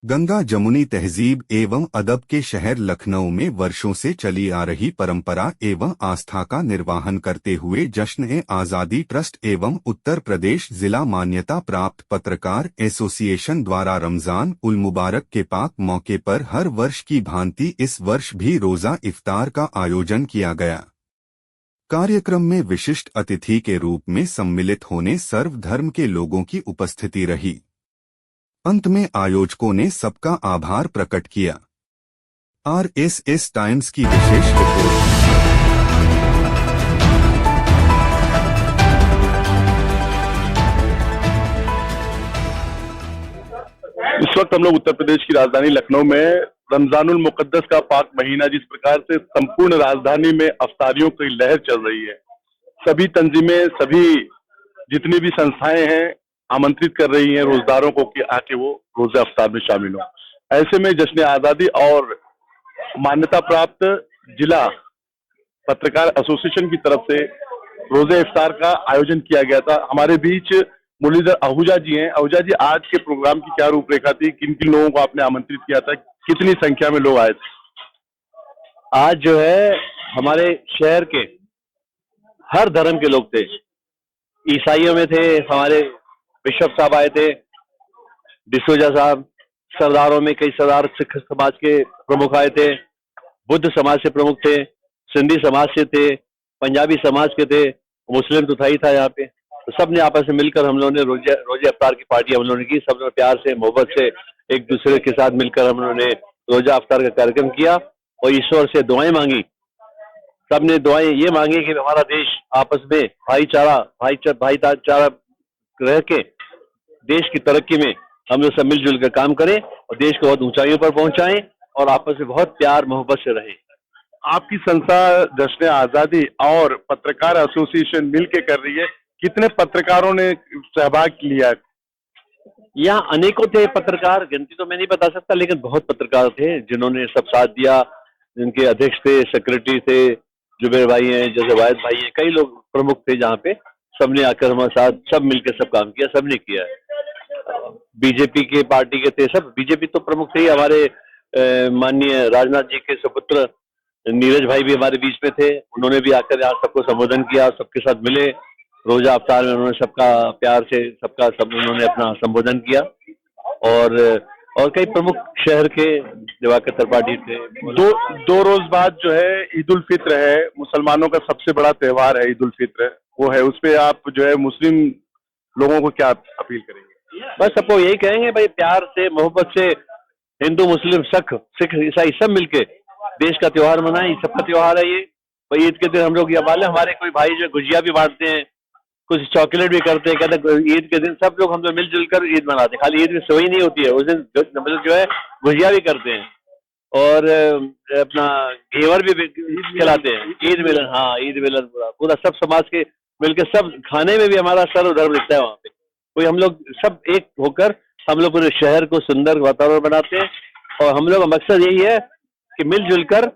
गंगा जमुनी तहजीब एवं अदब के शहर लखनऊ में वर्षों से चली आ रही परंपरा एवं आस्था का निर्वहन करते हुए जश्न-ए-आज़ादी ट्रस्ट एवं उत्तर प्रदेश जिला मान्यता प्राप्त पत्रकार एसोसिएशन द्वारा रमजान उल मुबारक के पाक मौके पर हर वर्ष की भांति इस वर्ष भी रोजा इफ्तार का आयोजन किया गया। कार्यक्रम में विशिष्ट अतिथि के रूप में सम्मिलित होने सर्व धर्म के लोगों की उपस्थिति रही। अंत में आयोजकों ने सबका आभार प्रकट किया। आरएसएस टाइम्स की विशेष रिपोर्ट। इस वक्त हम लोग उत्तर प्रदेश की राजधानी लखनऊ में रमजानुल मुकद्दस का पाक महीना जिस प्रकार से संपूर्ण राजधानी में अफ्तारियों की लहर चल रही है, सभी तंजीमें, सभी जितनी भी संस्थाएं हैं आमंत्रित कर रही हैं रोजदारों को कि आके वो रोजा अफ्तार में शामिल हो। ऐसे में जश्न आजादी और मान्यता प्राप्त जिला पत्रकार एसोसिएशन की तरफ से रोजे इफ्तार का आयोजन किया गया था। हमारे बीच मुरलीधर आहूजा जी हैं। आहूजा जी, आज के प्रोग्राम की क्या रूपरेखा थी? किन किन लोगों को आपने आमंत्रित किया था? कितनी संख्या में लोग आए थे? आज जो है हमारे शहर के हर धर्म के लोग थे। ईसाइयों में थे, हमारे बिशप साहब आए थे, डिसोजा साहब, सरदारों में कई सरदार सिख समाज के प्रमुख आए थे, बुद्ध समाज से प्रमुख थे, सिंधी समाज से थे, पंजाबी समाज के थे, मुस्लिम तो था ही था यहाँ पे। तो सब ने आपस में मिलकर हम लोगों ने रोजे अफ्तार की पार्टी हम लोगों ने की। सब ने प्यार से, मोहब्बत से एक दूसरे के साथ मिलकर हम लोगों ने रोजा अफ्तार का कार्यक्रम किया और ईश्वर से दुआएं मांगी। सब ने दुआएं ये मांगी कि हमारा देश आपस में भाईचारा रह के देश की तरक्की में हम लोग सब मिलजुल कर काम करें और देश को बहुत ऊंचाइयों पर पहुंचाएं और आपस में बहुत प्यार मोहब्बत से रहें। आपकी संस्था जश्न आजादी और पत्रकार एसोसिएशन मिलके कर रही है। कितने पत्रकारों ने सहभाग लिया? यहाँ अनेकों थे पत्रकार, गिनती तो मैं नहीं बता सकता, लेकिन बहुत पत्रकार थे जिन्होंने सब साथ दिया। जिनके अध्यक्ष थे, सेक्रेटरी थे, जुबेर भाई हैं, जैसे वाहिद भाई हैं, कई लोग प्रमुख थे जहाँ पे। सबने आकर हमारे साथ सब मिलकर सब काम किया, सबने किया है। बीजेपी के पार्टी के थे सब, बीजेपी तो प्रमुख थे ही। हमारे माननीय राजनाथ जी के सुपुत्र नीरज भाई भी हमारे बीच में थे। उन्होंने भी आकर यहाँ सबको संबोधन किया, सबके साथ मिले। रोजा अफ्तार में उन्होंने सबका प्यार से सब उन्होंने अपना संबोधन किया। और कई प्रमुख शहर के दिवाकर त्रिपाठी थे। दो रोज बाद जो है ईद उल फित्र है, मुसलमानों का सबसे बड़ा त्योहार है ईद उल फित्र, वो है। उस पे आप जो है मुस्लिम लोगों को क्या अपील करेंगे? बस सबको यही कहेंगे भाई, प्यार से, मोहब्बत से हिंदू, मुस्लिम, सिख, ईसाई सब मिलके देश का त्योहार मनाएं। सबका त्योहार है ये। भाई ईद के दिन हम लोग, ये वाले हमारे कोई भाई जो गुजिया भी बांटते हैं, कुछ चॉकलेट भी करते हैं। कहते हैं ईद के दिन सब लोग हम लोग मिलजुल कर ईद मनाते हैं। खाली ईद में सोई नहीं होती है, उस दिन मतलब जो है गुजिया भी करते हैं और अपना घेवर भी खिलाते हैं। ईद मिलन, हाँ ईद मिलन पूरा सब समाज के मिलकर, सब खाने में भी हमारा सर्वधर्म दिखता है वहाँ पे। कोई हम लोग सब एक होकर हम लोग पूरे शहर को सुंदर वातावरण बनाते हैं और हम लोग का मकसद यही है कि मिलजुल कर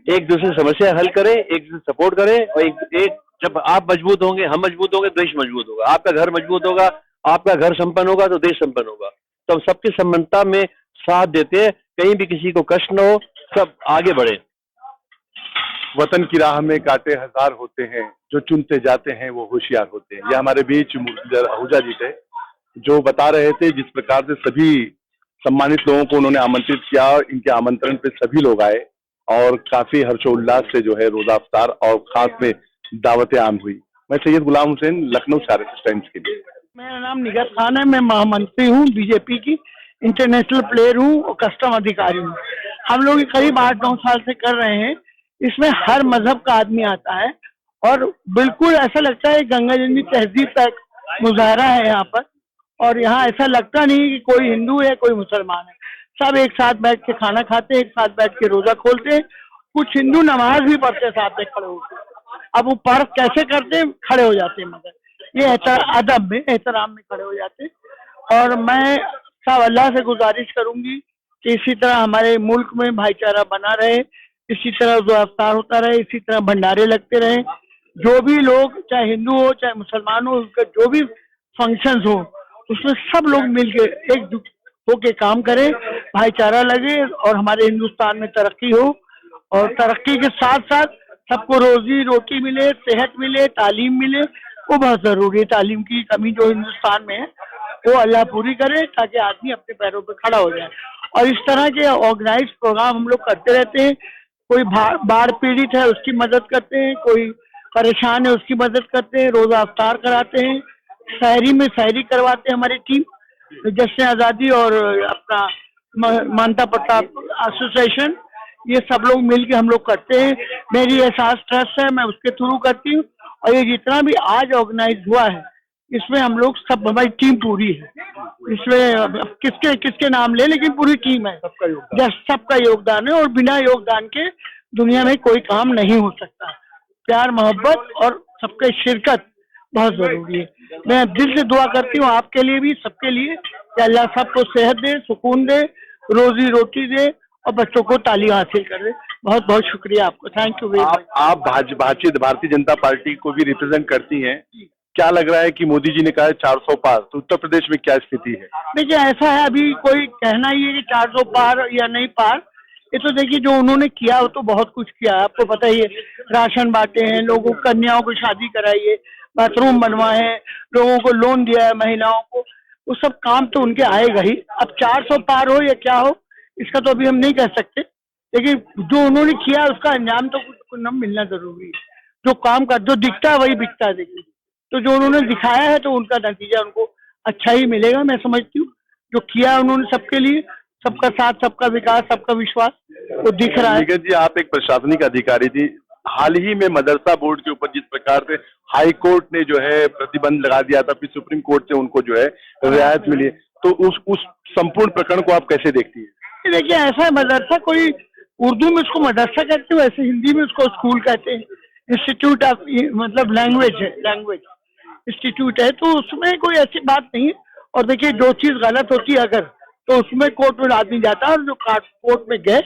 एक दूसरे समस्या हल करें, एक दूसरे सपोर्ट करें। और एक जब आप मजबूत होंगे, हम मजबूत होंगे, देश मजबूत होगा। आपका घर मजबूत होगा, आपका घर संपन्न होगा तो देश संपन्न होगा। तो हम सबकी समानता में साथ देते हैं, कहीं भी किसी को कष्ट न हो, सब आगे बढ़े। वतन की राह में कांटे हजार होते हैं, जो चुनते जाते हैं वो होशियार होते हैं। ये हमारे बीच मुरलीधर आहूजा जी थे जो बता रहे थे जिस प्रकार से सभी सम्मानित लोगों को उन्होंने आमंत्रित किया। इनके आमंत्रण पे सभी लोग आए और काफी हर्षोल्लास से जो है रोजा अफ्तार और खास में दावत आम हुई। मैं सैयद गुलाम हुसैन, लखनऊ से आरएसएस टाइम्स के लिए। मेरा नाम निगत खान है। मैं महामंत्री हूँ बीजेपी की, इंटरनेशनल प्लेयर हूँ और कस्टम अधिकारी हूँ। हम लोग करीब 8-9 साल से कर रहे हैं। इसमें हर मजहब का आदमी आता है और बिल्कुल ऐसा लगता है गंगा जमुनी तहजीब का मुजाहरा है यहाँ पर। और यहाँ ऐसा लगता नहीं कि कोई हिंदू है, कोई मुसलमान है। सब एक साथ बैठ के खाना खाते हैं, एक साथ बैठ के रोजा खोलते हैं। कुछ हिंदू नमाज भी पढ़ते हैं साथ में खड़े होकर। अब वो पर्व कैसे करते हैं? खड़े हो जाते हैं, मगर ये अदब में, एहतराम में खड़े हो जाते हैं। और मैं सब अल्लाह से गुजारिश करूंगी कि इसी तरह हमारे मुल्क में भाईचारा बना रहे, इसी तरह रोजा अफ्तार होता रहे, इसी तरह भंडारे लगते रहे। जो भी लोग, चाहे हिंदू हो चाहे मुसलमान हो, उसका जो भी फंक्शंस हो उसमें सब लोग मिलके एक होके काम करें, भाईचारा लगे और हमारे हिंदुस्तान में तरक्की हो, और तरक्की के साथ साथ सबको रोजी रोटी मिले, सेहत मिले, तालीम मिले, वो बहुत जरूरी है। तालीम की कमी जो हिंदुस्तान में है वो अल्लाह पूरी करे ताकि आदमी अपने पैरों पर खड़ा हो जाए। और इस तरह के ऑर्गेनाइज प्रोग्राम हम लोग करते रहते हैं। कोई बाढ़ पीड़ित है उसकी मदद करते हैं, कोई परेशान है उसकी मदद करते हैं, रोजा अफ्तार कराते हैं, शायरी में शायरी करवाते हैं हमारी टीम, जश्न आज़ादी और अपना मानता प्रताप एसोसिएशन, ये सब लोग मिलके हम लोग करते हैं। मेरी एहसास ट्रस्ट है, मैं उसके थ्रू करती हूँ। और ये जितना भी आज ऑर्गेनाइज हुआ है इसमें हम लोग सब, हमारी टीम पूरी है। इसमें किसके किसके नाम ले, लेकिन पूरी टीम है, सबका योगदान है। और बिना योगदान के दुनिया में कोई काम नहीं हो सकता। प्यार मोहब्बत और सबके शिरकत बहुत जरूरी है। मैं दिल से दुआ करती हूँ आपके लिए भी, सबके लिए, कि अल्लाह सबको सेहत दे, सुकून दे, रोजी रोटी दे और बच्चों को तालीम हासिल कर दे। बहुत बहुत शुक्रिया आपको, थैंक यू वेरी मच। आप भारतीय जनता पार्टी को भी रिप्रेजेंट करती हैं, क्या लग रहा है कि मोदी जी ने कहा है 400 पार, तो उत्तर प्रदेश में क्या स्थिति है? देखिए ऐसा है, अभी कोई कहना ही है कि 400 पार या नहीं पार, ये तो देखिए जो उन्होंने किया वो तो बहुत कुछ किया है, आपको पता ही है। राशन बांटे हैं, लोगों कन्याओं को शादी कराई है, बाथरूम बनवाए हैं, लोगों को लोन दिया है, महिलाओं को, वो सब काम तो उनके आएगा ही। अब 400 पार हो या क्या हो इसका तो अभी हम नहीं कह सकते, लेकिन जो उन्होंने किया उसका अंजाम तो कुछ न मिलना जरूरी है। जो काम का जो दिखता है वही बिकता है। देखिए तो जो उन्होंने दिखाया है तो उनका नतीजा उनको अच्छा ही मिलेगा, मैं समझती हूँ। जो किया उन्होंने सबके लिए, सबका साथ, सबका विकास, सबका विश्वास, वो दिख रहा है। जी, आप एक प्रशासनिक अधिकारी थी, हाल ही में मदरसा बोर्ड के ऊपर जिस प्रकार से हाई कोर्ट ने जो है प्रतिबंध लगा दिया था, फिर सुप्रीम कोर्ट से उनको जो है रियायत मिली, तो उस संपूर्ण प्रकरण को आप कैसे देखती है? देखिए ऐसा है, मदरसा कोई उर्दू में उसको मदरसा कहते हैं, वैसे हिंदी में उसको स्कूल कहते हैं। इंस्टीट्यूट ऑफ मतलब लैंग्वेज है, लैंग्वेज इंस्टीट्यूट है, तो उसमें कोई ऐसी बात नहीं है। और देखिए जो चीज गलत होती है अगर, तो उसमें कोर्ट में आदमी जाता है, और जो कोर्ट में गए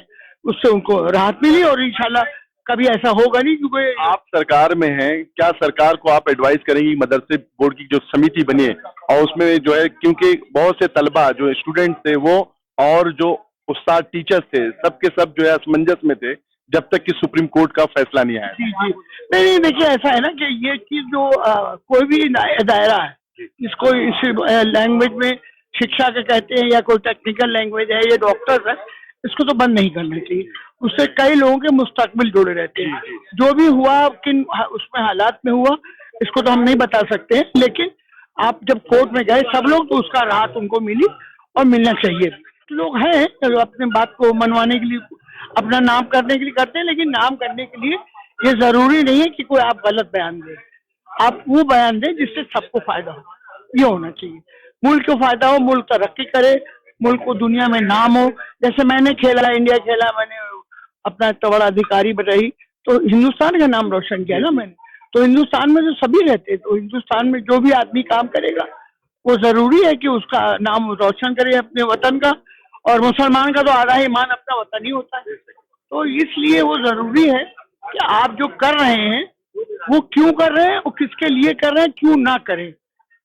उससे उनको राहत मिली, और इंशाल्लाह कभी ऐसा होगा नहीं। क्योंकि आप सरकार में हैं, क्या सरकार को आप एडवाइस करेंगी मदरसे बोर्ड की जो समिति बनी है, और उसमें जो है, क्योंकि बहुत से तलबा जो स्टूडेंट थे वो और जो उस्ताद टीचर्स थे, सबके सब जो है असमंजस में थे जब तक कि सुप्रीम कोर्ट का फैसला नहीं आया। जी जी, नहीं देखिए ऐसा है ना कि ये चीज जो कोई भी दायरा है, इसको इस लैंग्वेज में शिक्षा के कहते हैं या कोई टेक्निकल लैंग्वेज है, ये डॉक्टर्स है, इसको तो बंद नहीं करना चाहिए। उससे कई लोगों के मुस्तकबिल जुड़े रहते हैं। जो भी हुआ, किन उसमें हालात में हुआ, इसको तो हम नहीं बता सकते हैं, लेकिन आप जब कोर्ट में गए सब लोग, तो उसका राहत उनको मिली और मिलना चाहिए। लोग हैं तो अपने बात को मनवाने के लिए, अपना नाम करने के लिए करते हैं, लेकिन नाम करने के लिए ये जरूरी नहीं है कि कोई आप गलत बयान दें। आप वो बयान दें जिससे सबको फायदा हो, ये होना चाहिए। मुल्क को फायदा हो, मुल्क तरक्की करे, मुल्क को दुनिया में नाम हो। जैसे मैंने खेला, इंडिया खेला, मैंने अपना इतना बड़ा अधिकारी रही, तो हिंदुस्तान का नाम रोशन किया ना मैंने। तो हिंदुस्तान में तो सभी रहते, तो हिंदुस्तान में जो भी आदमी काम करेगा वो जरूरी है कि उसका नाम रोशन करे अपने वतन का। और मुसलमान का तो आधा ईमान अपना वतन ही होता है, तो इसलिए वो जरूरी है कि आप जो कर रहे हैं वो क्यों कर रहे हैं और किसके लिए कर रहे हैं, क्यों ना करें।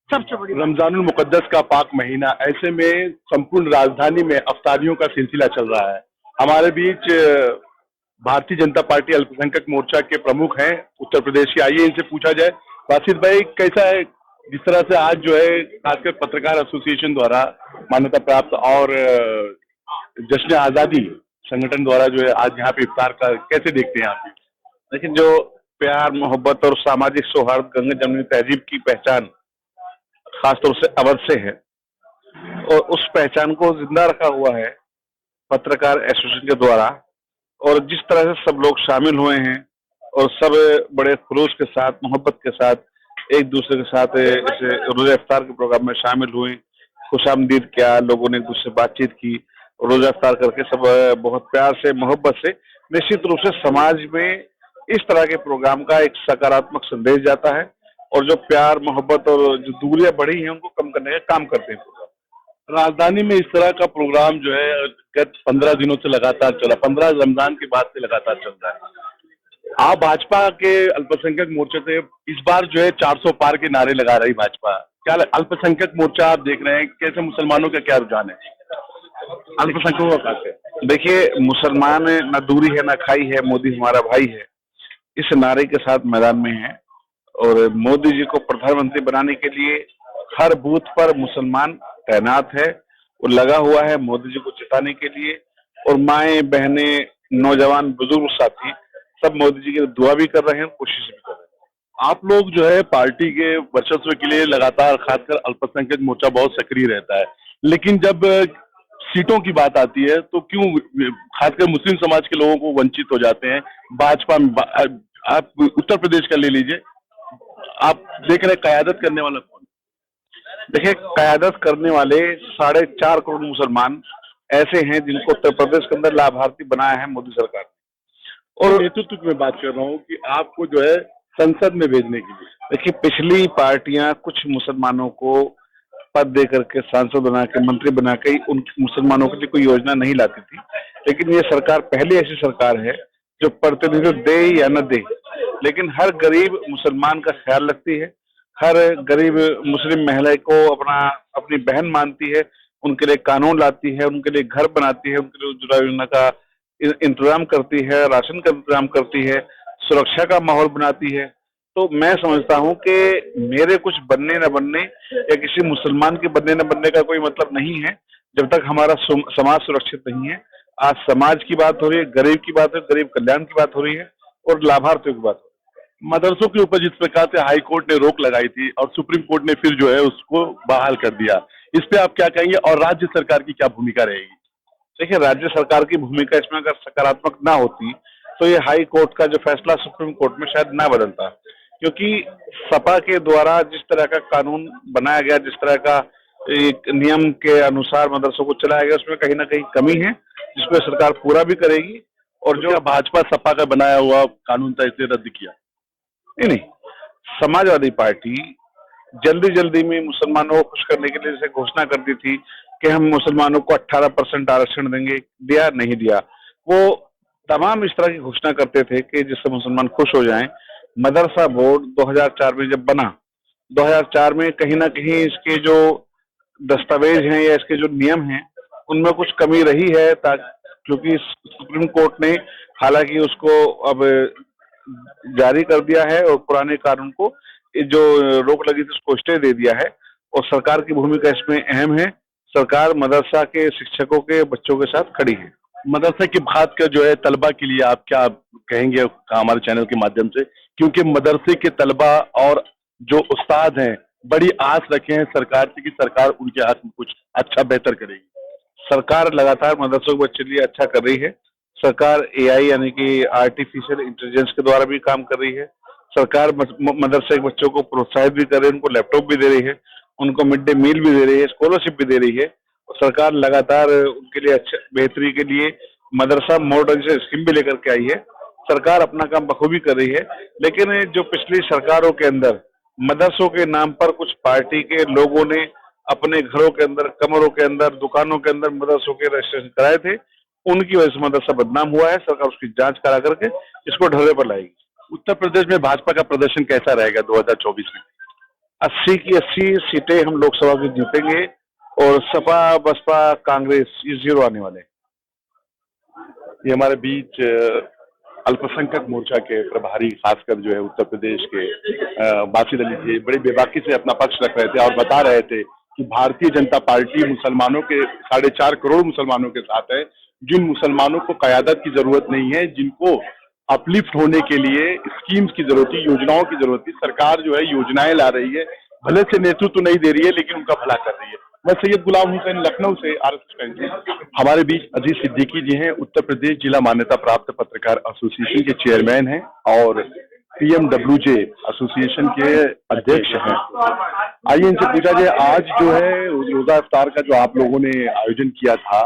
सबसे बड़ी रमजानुल मुकद्दस का पाक महीना, ऐसे में संपूर्ण राजधानी में अफ्तारियों का सिलसिला चल रहा है। हमारे बीच भारतीय जनता पार्टी अल्पसंख्यक मोर्चा के प्रमुख हैं उत्तर प्रदेश के, आइए इनसे पूछा जाए। वासिद भाई, कैसा है जिस तरह से आज जो है खासकर पत्रकार एसोसिएशन द्वारा मान्यता प्राप्त और जश्न आज़ादी संगठन द्वारा जो है आज यहाँ पे इफ्तार का, कैसे देखते हैं आप? लेकिन जो प्यार मोहब्बत और सामाजिक सौहार्द, गंगा जमुनी तहजीब की पहचान खासतौर से अवध से है, और उस पहचान को जिंदा रखा हुआ है पत्रकार एसोसिएशन के द्वारा। और जिस तरह से सब लोग शामिल हुए हैं और सब बड़े खुलूस के साथ, मोहब्बत के साथ एक दूसरे के साथ इस रोजा इफ्तार के प्रोग्राम में शामिल हुए, खुशामदीद किया, लोगों ने एक दूसरे से बातचीत की, रोजा इफ्तार करके सब बहुत प्यार से, मोहब्बत से, निश्चित रूप से समाज में इस तरह के प्रोग्राम का एक सकारात्मक संदेश जाता है, और जो प्यार मोहब्बत और जो दूरियां बढ़ी हैं उनको कम करने का काम करते हैं। राजधानी में इस तरह का प्रोग्राम जो है गत 15 दिनों से लगातार चला, 15 रमजान के बाद से लगातार चल रहा है। आप भाजपा के अल्पसंख्यक मोर्चे से इस बार जो है 400 पार के नारे लगा रही भाजपा, क्या अल्पसंख्यक मोर्चा आप देख रहे हैं, कैसे मुसलमानों का क्या रुझान है? अल्पसंख्यकों का खास है। देखिए, मुसलमान न दूरी है न खाई है, मोदी हमारा भाई है, इस नारे के साथ मैदान में है। और मोदी जी को प्रधानमंत्री बनाने के लिए हर बूथ पर मुसलमान तैनात है, वो लगा हुआ है मोदी जी को जिताने के लिए। और माएं, बहनें, नौजवान, बुजुर्ग साथी सब मोदी जी की दुआ भी कर रहे हैं, कोशिश भी कर रहे हैं। आप लोग जो है पार्टी के वर्चस्व के लिए लगातार खासकर अल्पसंख्यक मोर्चा बहुत सक्रिय रहता है, लेकिन जब सीटों की बात आती है तो क्यों खासकर मुस्लिम समाज के लोगों को वंचित हो जाते हैं? भाजपा में आप उत्तर प्रदेश का ले लीजिए, आप देख रहे हैं कयादत करने वाला कौन? देखिए, कयादत करने वाले 4.5 करोड़ मुसलमान ऐसे हैं जिनको उत्तर प्रदेश के अंदर लाभार्थी बनाया है मोदी सरकार ने। और नेतृत्व की मैं बात कर रहा हूँ कि आपको जो है संसद में भेजने के लिए। देखिए, पिछली पार्टियां कुछ मुसलमानों को पद दे करके, सांसद बना के, मंत्री बना के उन मुसलमानों के लिए कोई योजना नहीं लाती थी, लेकिन ये सरकार पहली ऐसी सरकार है जो प्रतिनिधित्व दे या न दे, लेकिन हर गरीब मुसलमान का ख्याल रखती है, हर गरीब मुस्लिम महिला को अपनी बहन मानती है, उनके लिए कानून लाती है, उनके लिए घर बनाती है, उनके लिए उज्ज्वला योजना का इंतजाम करती है, राशन का इंतजाम करती है, सुरक्षा का माहौल बनाती है। तो मैं समझता हूं कि मेरे कुछ बनने न बनने या किसी मुसलमान के बनने न बनने का कोई मतलब नहीं है जब तक हमारा समाज सुरक्षित नहीं है। आज समाज की बात हो रही है, गरीब की बात है, गरीब कल्याण की बात हो रही है और लाभार्थियों की बात हो रही है। मदरसों के ऊपर जिस प्रकार से हाई कोर्ट ने रोक लगाई थी और सुप्रीम कोर्ट ने फिर जो है उसको बहाल कर दिया, इस पे आप क्या कहेंगे और राज्य सरकार की क्या भूमिका रहेगी? देखिए, राज्य सरकार की भूमिका इसमें अगर सकारात्मक ना होती तो ये हाई कोर्ट का जो फैसला सुप्रीम कोर्ट में शायद ना बदलता, क्योंकि सपा के द्वारा जिस तरह का कानून बनाया गया, जिस तरह का एक नियम के अनुसार मदरसों को चलाया गया, उसमें कहीं ना कहीं कमी है जिसको सरकार पूरा भी करेगी। और जो भाजपा सपा का बनाया हुआ कानून था इसे रद्द किया? नहीं, समाजवादी पार्टी जल्दी जल्दी में मुसलमानों को खुश करने के लिए जैसे घोषणा करती थी कि हम मुसलमानों को 18% आरक्षण देंगे, दिया नहीं दिया, वो तमाम इस तरह की घोषणा करते थे कि जिससे मुसलमान खुश हो जाएं। मदरसा बोर्ड 2004 में जब बना, 2004 में कहीं ना कहीं इसके जो दस्तावेज हैं या इसके जो नियम हैं उनमें कुछ कमी रही है, क्योंकि सुप्रीम कोर्ट ने हालांकि उसको अब जारी कर दिया है और पुराने कानून को जो रोक लगी थी उसको स्टे दे दिया है। और सरकार की भूमिका इसमें अहम है, सरकार मदरसा के शिक्षकों के बच्चों के साथ खड़ी है। मदरसा की बात का जो है तलबा के लिए आप क्या कहेंगे हमारे चैनल के माध्यम से, क्योंकि मदरसे के तलबा और जो उस्ताद हैं बड़ी आस रखे हैं सरकार से कि सरकार उनके हाथ में कुछ अच्छा बेहतर करेगी। सरकार लगातार मदरसों के बच्चे के लिए अच्छा कर रही है। सरकार AI यानी कि आर्टिफिशियल इंटेलिजेंस के द्वारा भी काम कर रही है। सरकार मदरसे के बच्चों को प्रोत्साहित भी कर रही है, उनको लैपटॉप भी दे रही है, उनको मिड डे मील भी दे रही है, स्कॉलरशिप भी दे रही है। और सरकार लगातार उनके लिए अच्छा बेहतरी के लिए मदरसा मॉडर्नाइजेशन स्कीम भी लेकर के आई है। सरकार अपना काम बखूबी कर रही है, लेकिन जो पिछली सरकारों के अंदर मदरसों के नाम पर कुछ पार्टी के लोगों ने अपने घरों के अंदर, कमरों के अंदर, दुकानों के अंदर मदरसों के रजिस्ट्रेशन कराए थे, उनकी वजह से मदरसा बदनाम हुआ है। सरकार उसकी जांच करा करके इसको ढर्रे पर लाएगी। उत्तर प्रदेश में भाजपा का प्रदर्शन कैसा रहेगा 2024 में? 80 की 80 सीटें हम लोकसभा की जीतेंगे और सपा, बसपा, कांग्रेस ये 0 आने वाले। ये हमारे बीच अल्पसंख्यक मोर्चा के प्रभारी खासकर जो है उत्तर प्रदेश के बासित अली थे, बड़ी बेबाकी से अपना पक्ष रख रहे थे और बता रहे थे कि भारतीय जनता पार्टी मुसलमानों के 4.5 करोड़ मुसलमानों के साथ है, जिन मुसलमानों को क़यादत की जरूरत नहीं है, जिनको अपलिफ्ट होने के लिए स्कीम्स की जरूरत थी, योजनाओं की जरूरत थी। सरकार जो है योजनाएं ला रही है, भले से नेतृत्व नहीं दे रही है लेकिन उनका भला कर रही है। मैं सैयद गुलाम हुसैन, लखनऊ से RSS। हमारे बीच अजीज सिद्दीकी जी हैं, उत्तर प्रदेश जिला मान्यता प्राप्त पत्रकार एसोसिएशन के चेयरमैन हैं और PMWJ एसोसिएशन के अध्यक्ष हैं। आइए इनसे पूछा जाए, आज जो है रोजा इफ्तार का जो आप लोगों ने आयोजन किया था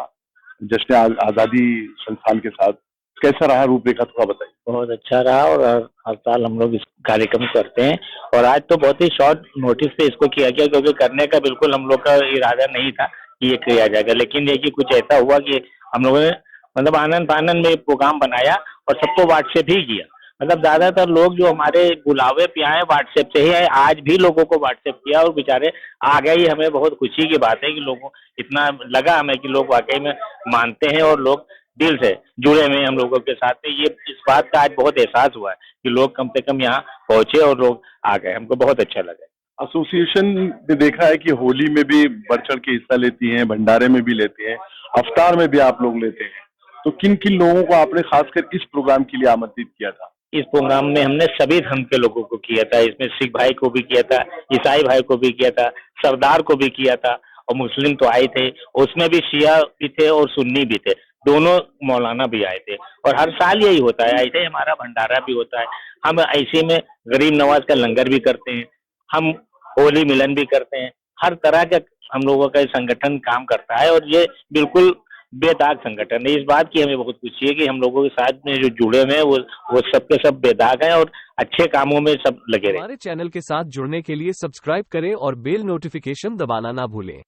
जश्न आजादी संस्थान के साथ, कैसा रहा, रूपरेखा थोड़ा बताइए। बहुत अच्छा रहा और हर साल हम लोग इस कार्यक्रम करते हैं और आज तो बहुत ही शॉर्ट नोटिस पे इसको किया गया, क्योंकि करने का बिल्कुल हम लोग का इरादा नहीं था कि ये किया जाएगा, लेकिन ये कि कुछ ऐसा हुआ कि हम लोगों ने मतलब आनंद फानंद में प्रोग्राम बनाया और सबको व्हाट्सएप ही किया। मतलब ज्यादातर लोग जो हमारे बुलावे पे आए व्हाट्सएप से ही आए, आज भी लोगों को व्हाट्सएप किया और बेचारे आ गए। ही हमें बहुत खुशी की बात है कि लोगों इतना लगा हमें कि लोग वाकई में मानते हैं और लोग दिल से जुड़े हुए हैं हम लोगों के साथ में। ये इस बात का आज बहुत एहसास हुआ है कि लोग कम से कम यहाँ पहुंचे और लोग आ गए, हमको बहुत अच्छा लगा। एसोसिएशन ने देखा है कि होली में भी बढ़ चढ़ के हिस्सा लेती हैं, भंडारे में भी लेते हैं, अवतार में भी आप लोग लेते हैं, तो किन किन लोगों को आपने खासकर इस प्रोग्राम के लिए आमंत्रित किया था? इस प्रोग्राम में हमने सभी धर्म के लोगों को किया था। इसमें सिख भाई को भी किया था, ईसाई भाई को भी किया था, सरदार को भी किया था और मुस्लिम तो आए थे। उसमें भी शिया भी थे और सुन्नी भी थे, दोनों मौलाना भी आए थे। और हर साल यही होता है, ऐसे ही हमारा भंडारा भी होता है। हम ऐसे में गरीब नवाज का लंगर भी करते हैं, हम होली मिलन भी करते हैं। हर तरह का हम लोगों का संगठन काम करता है और ये बिल्कुल बेदाग संगठन है। इस बात की हमें बहुत खुशी है कि हम लोगों के साथ में जो जुड़े हुए हैं वो सब के सब बेदाग हैं और अच्छे कामों में सब लगे रहे। हमारे चैनल के साथ जुड़ने के लिए सब्सक्राइब करें और बेल नोटिफिकेशन दबाना ना भूलें।